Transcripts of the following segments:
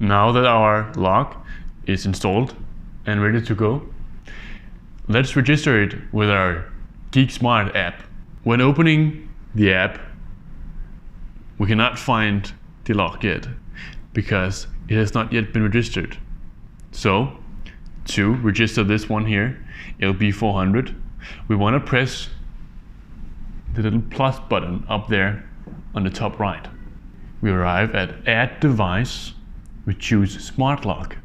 Now that our lock is installed and ready to go, let's register it with our Geeksmart app. When opening the app, we cannot find the lock yet because it has not yet been registered. So to register this one here, L-F400, we want to press the little plus button up there on the top right. We arrive at Add Device. We choose Smart Lock.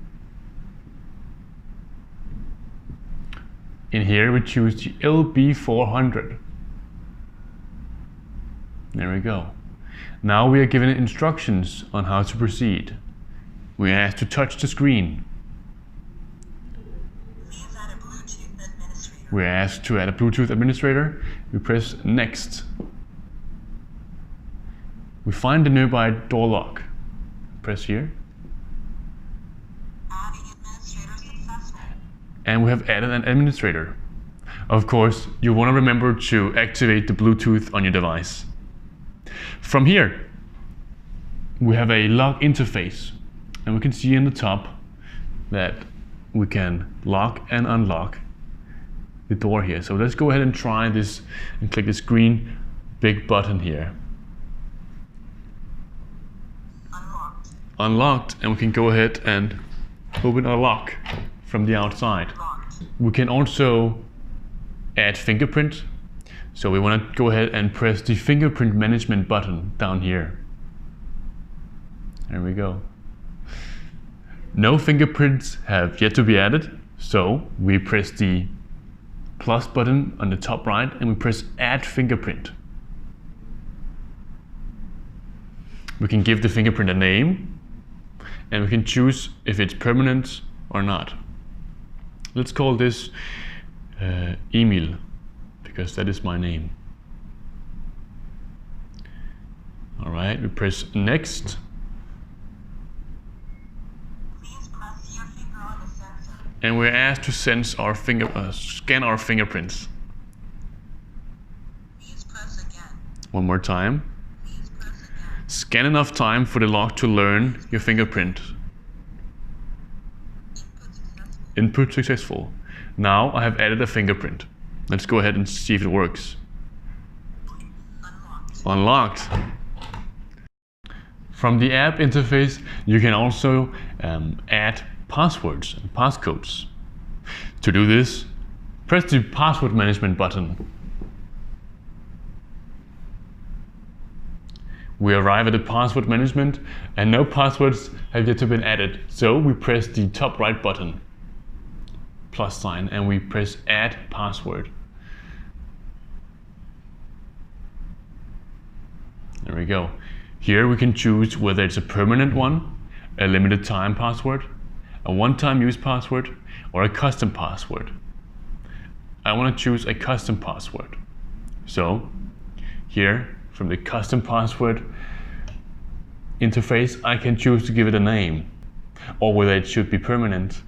In here we choose the L-F400. There we go. Now we are given instructions on how to proceed. We are asked to touch the screen. We're asked to add a Bluetooth administrator. We press Next. We find the nearby door lock. Press here. And we have added an administrator. Of course, you want to remember to activate the Bluetooth on your device. From here, we have a lock interface, and we can see in the top that we can lock and unlock the door here. So let's go ahead and try this and click this green big button here. Unlocked, and we can go ahead and open our lock from the outside. We can also add fingerprint. So we want to go ahead and press the fingerprint management button down here. There we go. No fingerprints have yet to be added, so we press the plus button on the top right and we press Add Fingerprint. We can give the fingerprint a name and we can choose if it's permanent or not. Let's call this Emil, because that is my name. All right, we press Next. Please press your finger on the sensor. And we're asked to scan our fingerprints. Please press again. One more time. Please press again. Scan enough time for the lock to learn your fingerprint. Input successful. Now I have added a fingerprint. Let's go ahead and see if it works. Unlocked. From the app interface, you can also add passwords and passcodes. To do this, press the password management button. We arrive at the password management and no passwords have yet to been added. So we press the top right button, plus sign, and we press Add Password. There we go. Here we can choose whether it's a permanent one, a limited time password, a one-time use password, or a custom password. I want to choose a custom password. So here from the custom password interface, I can choose to give it a name or whether it should be permanent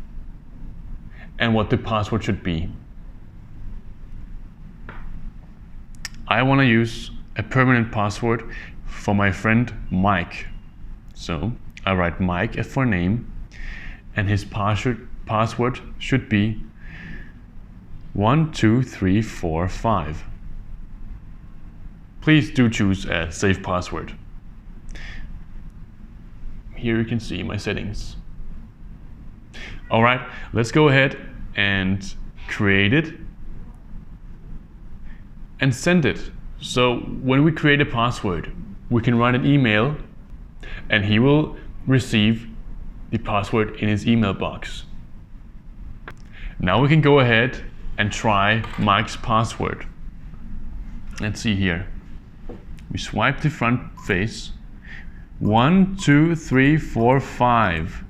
and what the password should be. I want to use a permanent password for my friend Mike. So I write Mike as for name and his password should be 12345. Please do choose a safe password. Here you can see my settings. All right, let's go ahead and create it and send it. So when we create a password, we can write an email and he will receive the password in his email box. Now we can go ahead and try Mike's password. Let's see here. We swipe the front face. 12345.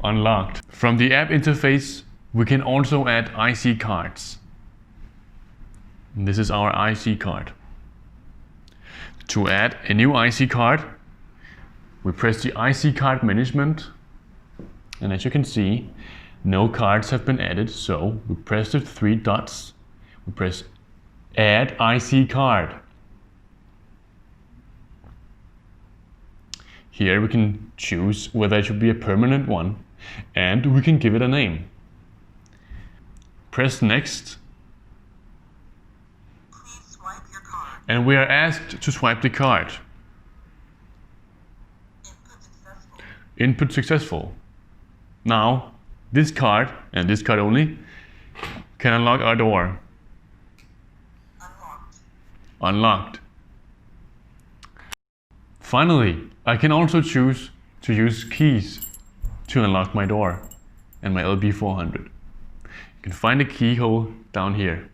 Unlocked. From the app interface, we can also add IC cards. This is our IC card. To add a new IC card, we press the IC card management, and as you can see, no cards have been added, so we press the three dots, we press Add IC card. Here we can choose whether it should be a permanent one, and we can give it a name. Press next, Please swipe your card. and we are asked to swipe the card. Input successful. Input successful. Now, this card, and this card only, can unlock our door. Unlocked. Unlocked. Finally, I can also choose to use keys to unlock my door and my L-F400. You can find a keyhole down here.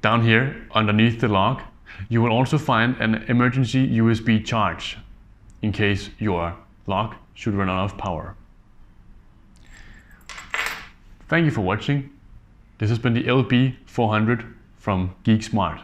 Down here, underneath the lock, you will also find an emergency USB charge in case your lock should run out of power. Thank you for watching. This has been the L-F400 from Geeksmart.